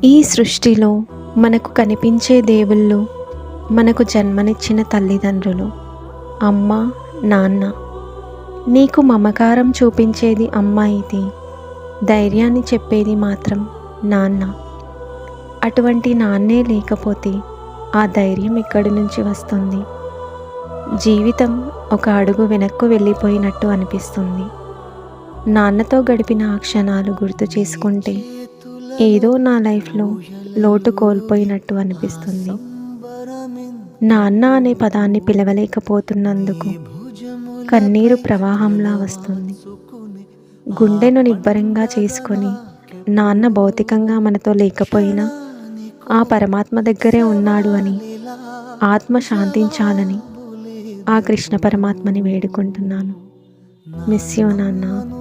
ఈ సృష్టిలో మనకు కనిపించే దేవుళ్ళు మనకు జన్మనిచ్చిన తల్లిదండ్రులు, అమ్మ, నాన్న. నీకు మమకారం చూపించేది అమ్మ అయితే ధైర్యాన్ని చెప్పేది మాత్రం నాన్న. అటువంటి నాన్నే లేకపోతే ఆ ధైర్యం ఎక్కడి నుంచి వస్తుంది? జీవితం ఒక అడుగు వెనక్కు వెళ్ళిపోయినట్టు అనిపిస్తుంది. నాన్నతో గడిపిన ఆ క్షణాలు గుర్తు చేసుకుంటే ఏదో నా లైఫ్లో లోటు కోల్పోయినట్టు అనిపిస్తుంది. నాన్న అనే పదాన్ని పిలవలేకపోతున్నందుకు కన్నీరు ప్రవాహంలా వస్తుంది. గుండెను నిబ్బరంగా చేసుకొని నాన్న భౌతికంగా మనతో లేకపోయినా ఆ పరమాత్మ దగ్గరే ఉన్నాడు అని, ఆత్మ శాంతించాలని ఆ కృష్ణ పరమాత్మని వేడుకుంటున్నాను. మిస్ యూ నాన్న.